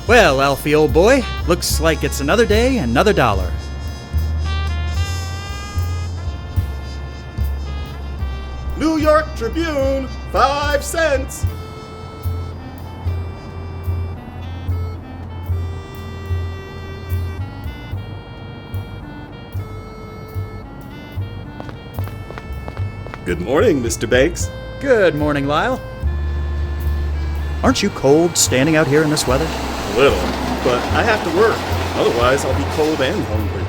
Well, Alfie, old boy, looks like it's another day, another dollar. New York Tribune, 5 cents. Good morning, Mr. Banks. Good morning, Lyle. Aren't you cold standing out here in this weather? A little, but I have to work. Otherwise, I'll be cold and hungry.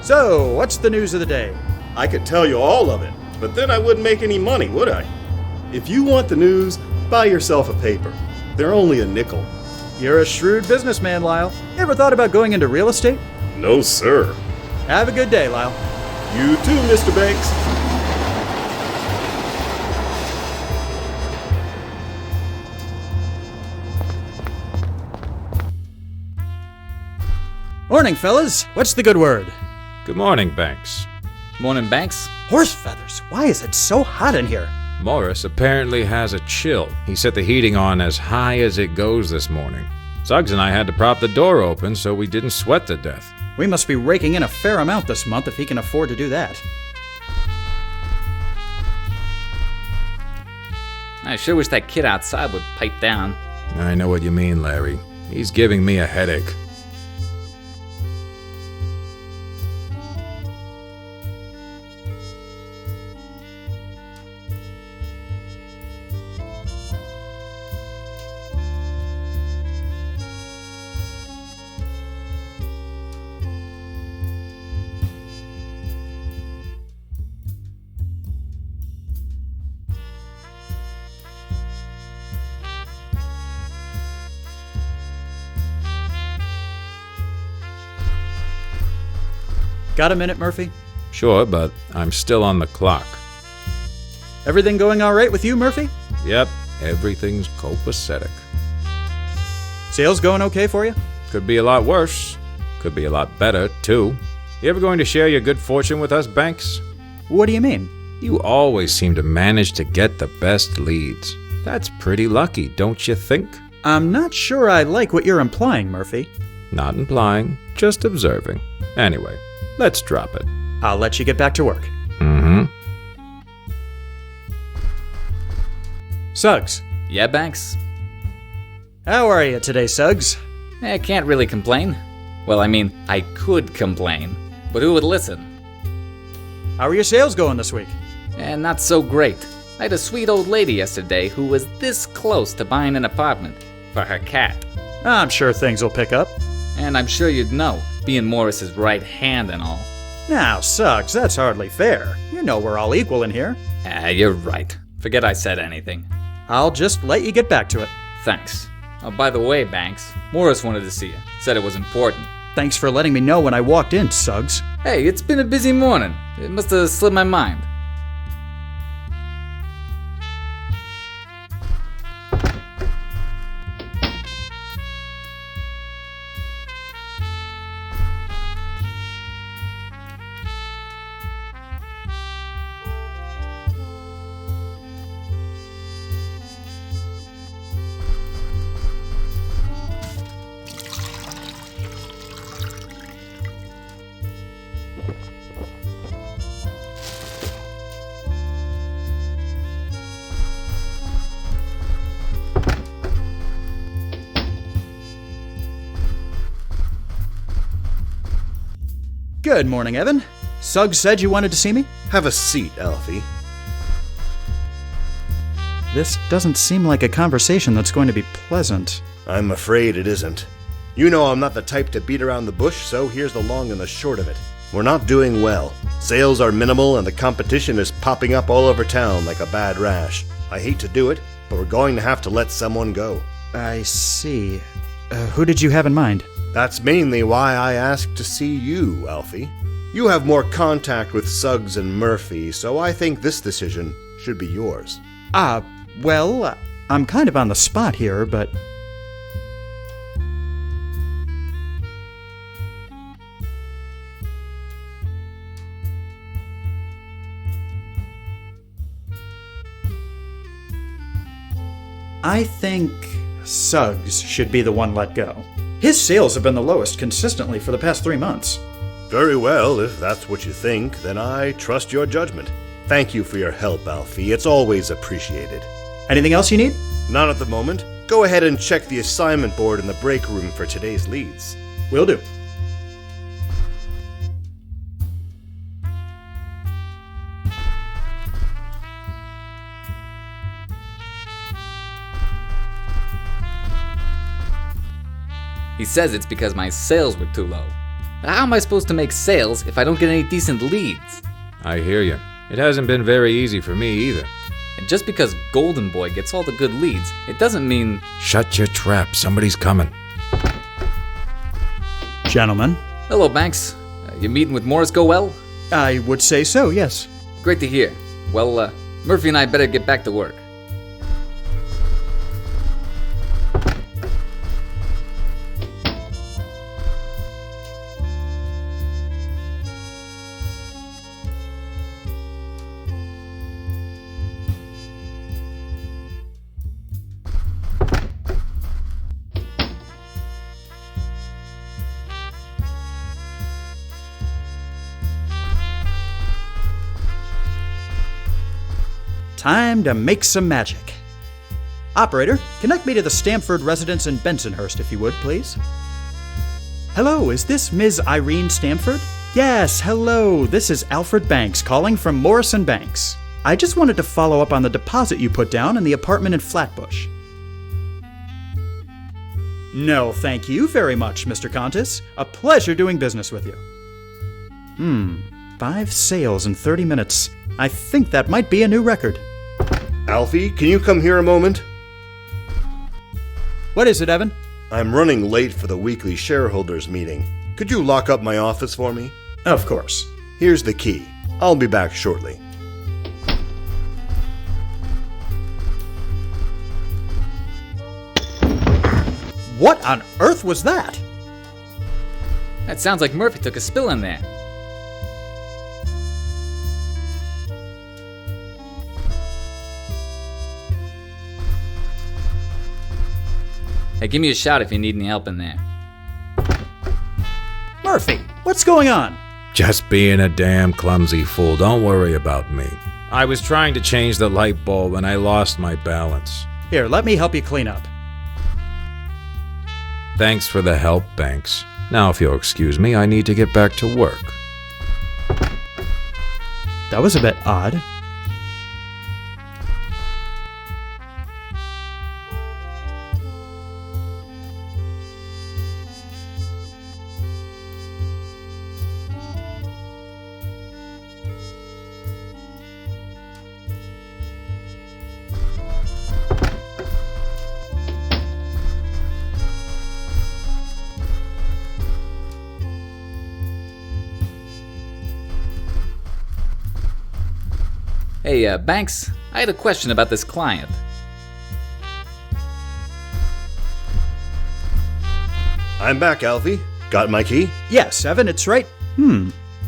So, what's the news of the day? I could tell you all of it, but then I wouldn't make any money, would I? If you want the news, buy yourself a paper. They're only a nickel. You're a shrewd businessman, Lyle. Ever thought about going into real estate? No, sir. Have a good day, Lyle. You too, Mr. Banks. Morning, fellas. What's the good word? Good morning, Banks. Morning, Banks. Horse feathers. Why is it so hot in here? Morris apparently has a chill. He set the heating on as high as it goes this morning. Suggs and I had to prop the door open so we didn't sweat to death. We must be raking in a fair amount this month if he can afford to do that. I sure wish that kid outside would pipe down. I know what you mean, Larry. He's giving me a headache. Got a minute, Murphy? Sure, but I'm still on the clock. Everything going all right with you, Murphy? Yep, everything's copacetic. Sales going okay for you? Could be a lot worse. Could be a lot better, too. You ever going to share your good fortune with us, Banks? What do you mean? You always seem to manage to get the best leads. That's pretty lucky, don't you think? I'm not sure I like what you're implying, Murphy. Not implying, just observing. Anyway, let's drop it. I'll let you get back to work. Mm-hmm. Suggs. Yeah, Banks? How are you today, Suggs? I can't really complain. Well, I mean, I could complain, but who would listen? How are your sales going this week? And not so great. I had a sweet old lady yesterday who was this close to buying an apartment for her cat. I'm sure things will pick up. And I'm sure you'd know, being Morris's right hand and all. Now, Suggs, that's hardly fair. You know we're all equal in here. You're right. Forget I said anything. I'll just let you get back to it. Thanks. Oh, by the way, Banks, Morris wanted to see you. Said it was important. Thanks for letting me know when I walked in, Suggs. Hey, it's been a busy morning. It must have slipped my mind. Good morning, Evan. Suggs said you wanted to see me? Have a seat, Alfie. This doesn't seem like a conversation that's going to be pleasant. I'm afraid it isn't. You know I'm not the type to beat around the bush, so here's the long and the short of it. We're not doing well. Sales are minimal and the competition is popping up all over town like a bad rash. I hate to do it, but we're going to have to let someone go. I see. Who did you have in mind? That's mainly why I asked to see you, Alfie. You have more contact with Suggs and Murphy, so I think this decision should be yours. Well, I'm kind of on the spot here, but... I think Suggs should be the one let go. His sales have been the lowest consistently for the past 3 months. Very well, if that's what you think, then I trust your judgment. Thank you for your help, Alfie. It's always appreciated. Anything else you need? Not at the moment. Go ahead and check the assignment board in the break room for today's leads. Will do. He says it's because my sales were too low. But how am I supposed to make sales if I don't get any decent leads? I hear you. It hasn't been very easy for me either. And just because Golden Boy gets all the good leads, it doesn't mean... Shut your trap. Somebody's coming. Gentlemen. Hello, Banks. Your meeting with Morris go well? I would say so, yes. Great to hear. Well, Murphy and I better get back to work. Time to make some magic. Operator, connect me to the Stamford residence in Bensonhurst, if you would, please. Hello, is this Ms. Irene Stamford? Yes, hello, this is Alfred Banks calling from Morris & Banks. I just wanted to follow up on the deposit you put down in the apartment in Flatbush. No, thank you very much, Mr. Contis. A pleasure doing business with you. 5 sales in 30 minutes. I think that might be a new record. Alfie, can you come here a moment? What is it, Evan? I'm running late for the weekly shareholders meeting. Could you lock up my office for me? Of course. Here's the key. I'll be back shortly. What on earth was that? That sounds like Murphy took a spill in there. Hey, give me a shout if you need any help in there. Murphy, what's going on? Just being a damn clumsy fool. Don't worry about me. I was trying to change the light bulb and I lost my balance. Here, let me help you clean up. Thanks for the help, Banks. Now, if you'll excuse me, I need to get back to work. That was a bit odd. Hey, Banks, I had a question about this client. I'm back, Alfie. Got my key? Yes, Evan, it's right.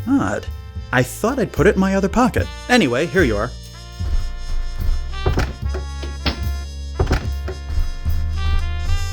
Odd. I thought I'd put it in my other pocket. Anyway, here you are.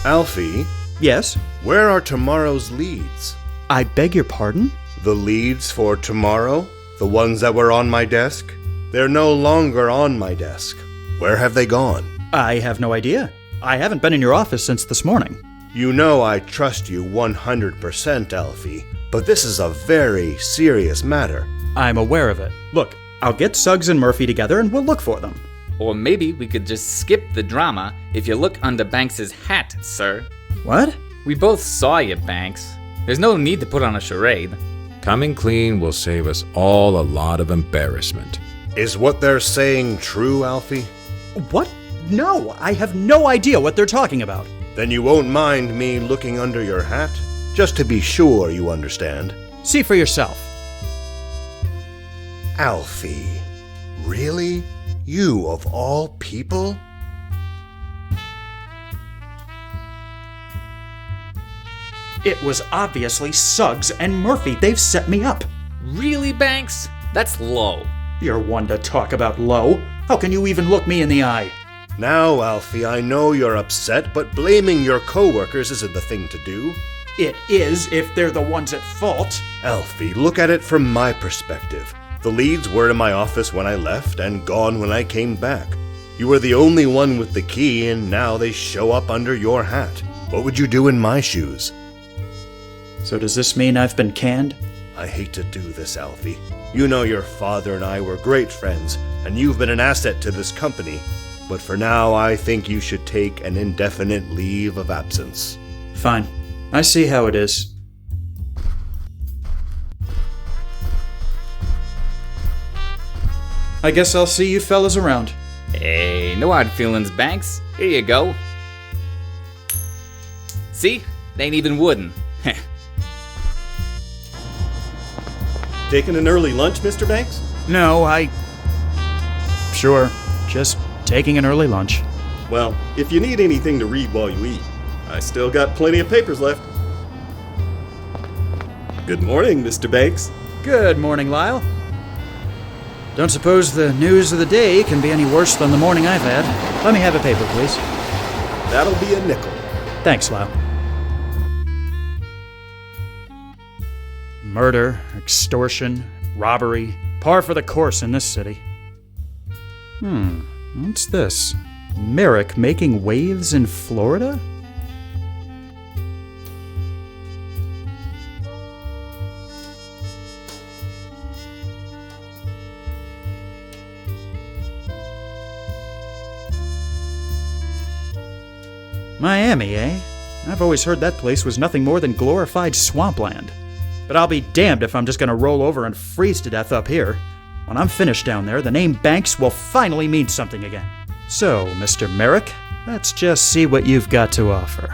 Alfie, Yes? where are tomorrow's leads? I beg your pardon? The leads for tomorrow? The ones that were on my desk? They're no longer on my desk. Where have they gone? I have no idea. I haven't been in your office since this morning. You know I trust you 100%, Alfie, but this is a very serious matter. I'm aware of it. Look, I'll get Suggs and Murphy together and we'll look for them. Or maybe we could just skip the drama if you look under Banks's hat, sir. What? We both saw you, Banks. There's no need to put on a charade. Coming clean will save us all a lot of embarrassment. Is what they're saying true, Alfie? What? No, I have no idea what they're talking about. Then you won't mind me looking under your hat? Just to be sure you understand. See for yourself. Alfie, really? You of all people? It was obviously Suggs and Murphy. They've set me up. Really, Banks? That's low. You're one to talk about low. How can you even look me in the eye? Now, Alfie, I know you're upset, but blaming your coworkers isn't the thing to do. It is if they're the ones at fault. Alfie, look at it from my perspective. The leads were in my office when I left and gone when I came back. You were the only one with the key, and now they show up under your hat. What would you do in my shoes? So does this mean I've been canned? I hate to do this, Alfie. You know your father and I were great friends, and you've been an asset to this company. But for now, I think you should take an indefinite leave of absence. Fine. I see how it is. I guess I'll see you fellas around. Hey, no hard feelings, Banks. Here you go. See? They ain't even wooden. Taking an early lunch, Mr. Banks? No, Sure, just taking an early lunch. Well, if you need anything to read while you eat, I still got plenty of papers left. Good morning, Mr. Banks. Good morning, Lyle. Don't suppose the news of the day can be any worse than the morning I've had. Let me have a paper, please. That'll be a nickel. Thanks, Lyle. Murder, extortion, robbery, par for the course in this city. What's this? Merrick making waves in Florida? Miami, eh? I've always heard that place was nothing more than glorified swampland. But I'll be damned if I'm just gonna roll over and freeze to death up here. When I'm finished down there, the name Banks will finally mean something again. So, Mr. Merrick, let's just see what you've got to offer.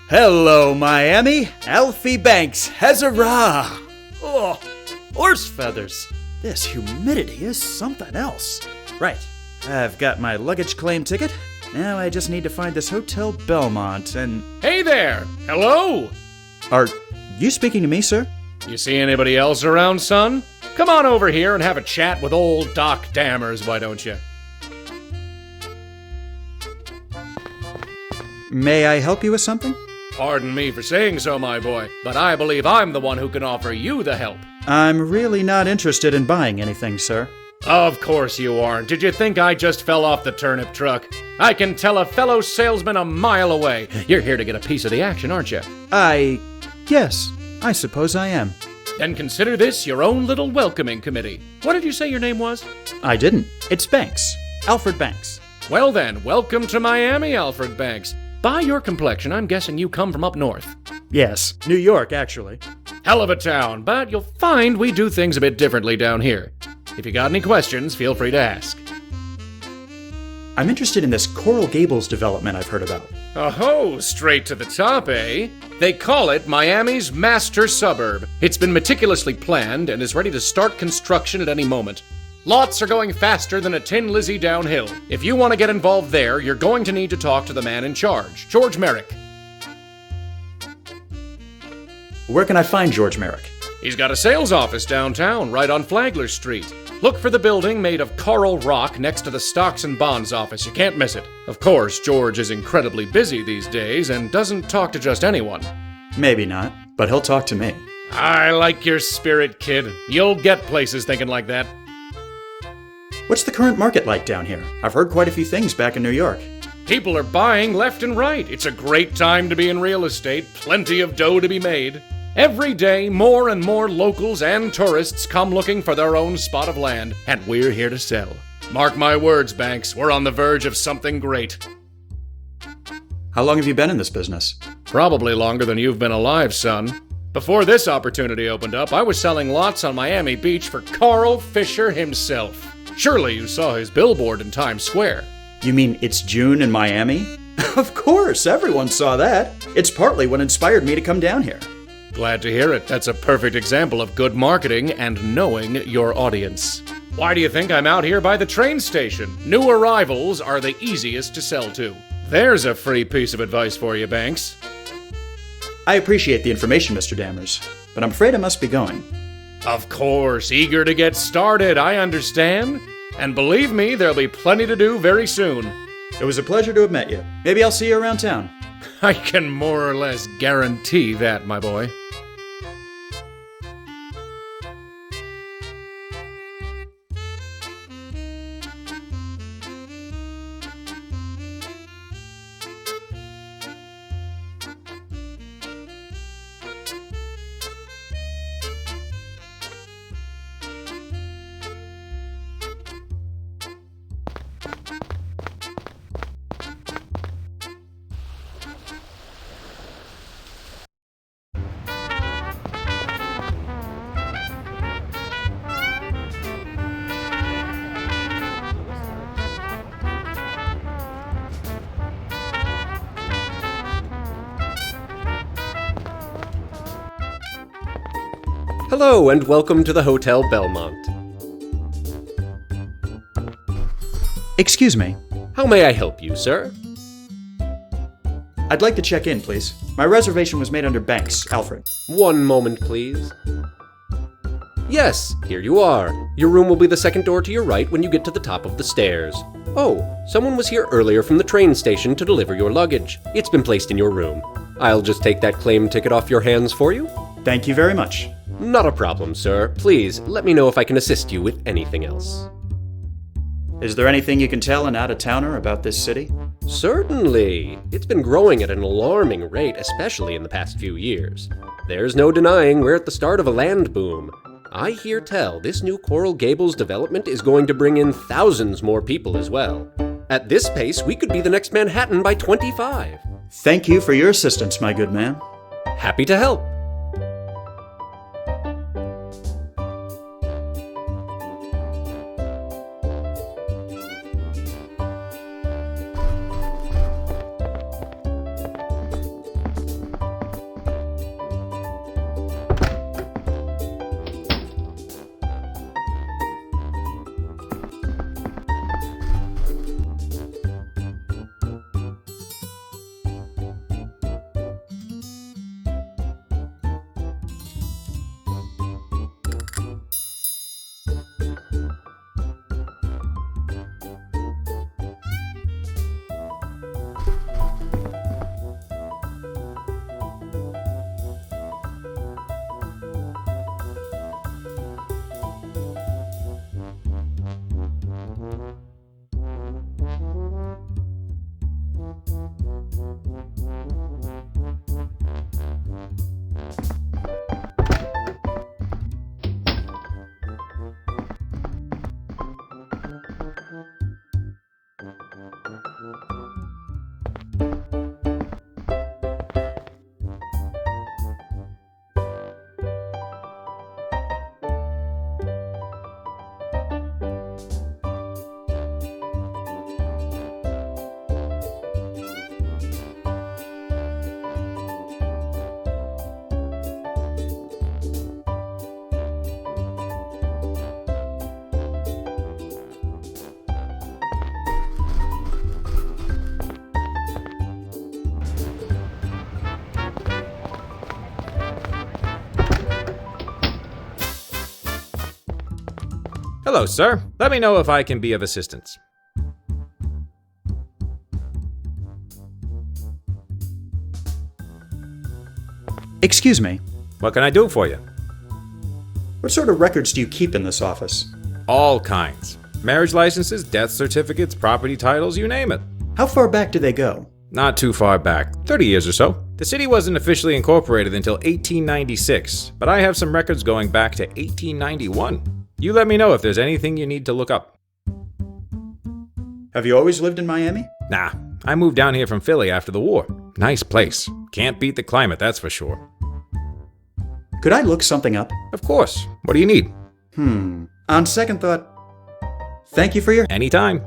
Hello, Miami. Alfie Banks. Huzzah! Oh, horse feathers. This humidity is something else. Right. I've got my luggage claim ticket. Now I just need to find this Hotel Belmont and... Hey there! Hello! Are you speaking to me, sir? You see anybody else around, son? Come on over here and have a chat with old Doc Dammers, why don't you? May I help you with something? Pardon me for saying so, my boy, but I believe I'm the one who can offer you the help. I'm really not interested in buying anything, sir. Of course you aren't. Did you think I just fell off the turnip truck? I can tell a fellow salesman a mile away. You're here to get a piece of the action, aren't you? Yes, I suppose I am. Then consider this your own little welcoming committee. What did you say your name was? I didn't. It's Banks. Alfred Banks. Well then, welcome to Miami, Alfred Banks. By your complexion, I'm guessing you come from up north. Yes, New York, actually. Hell of a town, but you'll find we do things a bit differently down here. If you got any questions, feel free to ask. I'm interested in this Coral Gables development I've heard about. Oh, straight to the top, eh? They call it Miami's master suburb. It's been meticulously planned and is ready to start construction at any moment. Lots are going faster than a Tin Lizzie downhill. If you want to get involved there, you're going to need to talk to the man in charge, George Merrick. Where can I find George Merrick? He's got a sales office downtown, right on Flagler Street. Look for the building made of coral rock next to the Stocks and Bonds office. You can't miss it. Of course, George is incredibly busy these days and doesn't talk to just anyone. Maybe not, but he'll talk to me. I like your spirit, kid. You'll get places thinking like that. What's the current market like down here? I've heard quite a few things back in New York. People are buying left and right. It's a great time to be in real estate. Plenty of dough to be made. Every day, more and more locals and tourists come looking for their own spot of land, and we're here to sell. Mark my words, Banks, we're on the verge of something great. How long have you been in this business? Probably longer than you've been alive, son. Before this opportunity opened up, I was selling lots on Miami Beach for Carl Fisher himself. Surely you saw his billboard in Times Square. You mean it's June in Miami? Of course, everyone saw that. It's partly what inspired me to come down here. Glad to hear it. That's a perfect example of good marketing and knowing your audience. Why do you think I'm out here by the train station? New arrivals are the easiest to sell to. There's a free piece of advice for you, Banks. I appreciate the information, Mr. Dammers, but I'm afraid I must be going. Of course, eager to get started, I understand. And believe me, there'll be plenty to do very soon. It was a pleasure to have met you. Maybe I'll see you around town. I can more or less guarantee that, my boy. Hello and welcome to the Hotel Belmont. Excuse me. How may I help you, sir? I'd like to check in, please. My reservation was made under Banks, Alfred. One moment, please. Yes, here you are. Your room will be the second door to your right when you get to the top of the stairs. Oh, someone was here earlier from the train station to deliver your luggage. It's been placed in your room. I'll just take that claim ticket off your hands for you. Thank you very much. Not a problem, sir. Please, let me know if I can assist you with anything else. Is there anything you can tell an out-of-towner about this city? Certainly. It's been growing at an alarming rate, especially in the past few years. There's no denying we're at the start of a land boom. I hear tell this new Coral Gables development is going to bring in thousands more people as well. At this pace, we could be the next Manhattan by 25. Thank you for your assistance, my good man. Happy to help. Hello, sir. Let me know if I can be of assistance. Excuse me. What can I do for you? What sort of records do you keep in this office? All kinds. Marriage licenses, death certificates, property titles, you name it. How far back do they go? Not too far back, 30 years or so. The city wasn't officially incorporated until 1896, but I have some records going back to 1891. You let me know if there's anything you need to look up. Have you always lived in Miami? Nah, I moved down here from Philly after the war. Nice place. Can't beat the climate, that's for sure. Could I look something up? Of course. What do you need? On second thought, thank you for your... Anytime.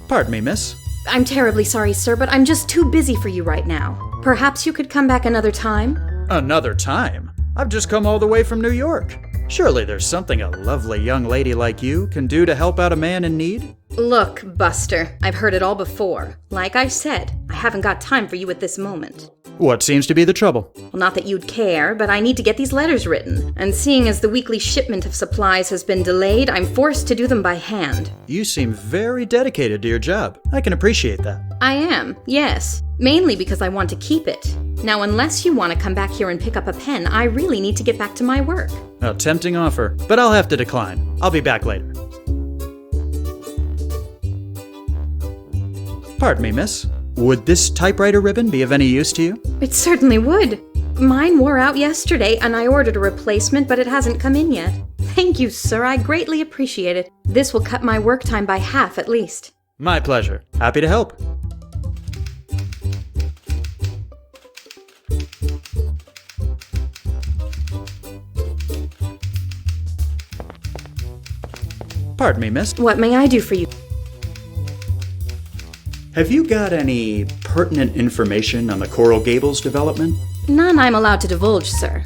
Pardon me, miss. I'm terribly sorry, sir, but I'm just too busy for you right now. Perhaps you could come back another time? Another time? I've just come all the way from New York. Surely there's something a lovely young lady like you can do to help out a man in need? Look, Buster, I've heard it all before. Like I said, I haven't got time for you at this moment. What seems to be the trouble? Well, not that you'd care, but I need to get these letters written. And seeing as the weekly shipment of supplies has been delayed, I'm forced to do them by hand. You seem very dedicated to your job. I can appreciate that. I am, yes. Mainly because I want to keep it. Now, unless you want to come back here and pick up a pen, I really need to get back to my work. A tempting offer, but I'll have to decline. I'll be back later. Pardon me, miss. Would this typewriter ribbon be of any use to you? It certainly would. Mine wore out yesterday, and I ordered a replacement, but it hasn't come in yet. Thank you, sir. I greatly appreciate it. This will cut my work time by half at least. My pleasure. Happy to help. Pardon me, miss. What may I do for you? Have you got any pertinent information on the Coral Gables development? None I'm allowed to divulge, sir.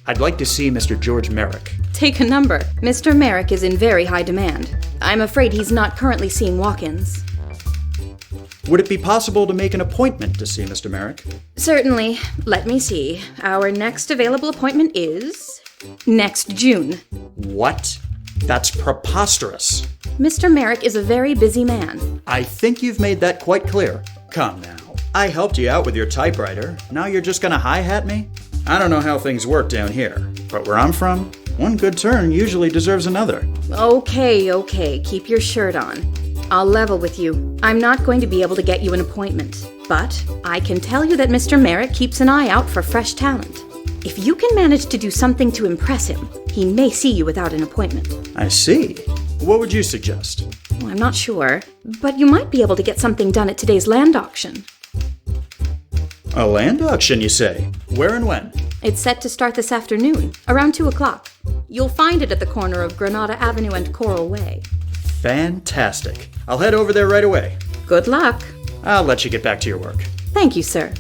I'd like to see Mr. George Merrick. Take a number. Mr. Merrick is in very high demand. I'm afraid he's not currently seeing walk-ins. Would it be possible to make an appointment to see Mr. Merrick? Certainly. Let me see. Our next available appointment is next June. What? That's preposterous. Mr. Merrick is a very busy man. I think you've made that quite clear. Come now. I helped you out with your typewriter. Now you're just gonna hi-hat me? I don't know how things work down here, but where I'm from, one good turn usually deserves another. Okay. Keep your shirt on. I'll level with you. I'm not going to be able to get you an appointment, but I can tell you that Mr. Merrick keeps an eye out for fresh talent. If you can manage to do something to impress him, he may see you without an appointment. I see. What would you suggest? Well, I'm not sure, but you might be able to get something done at today's land auction. A land auction, you say? Where and when? It's set to start this afternoon, around 2 o'clock. You'll find it at the corner of Granada Avenue and Coral Way. Fantastic. I'll head over there right away. Good luck. I'll let you get back to your work. Thank you, sir.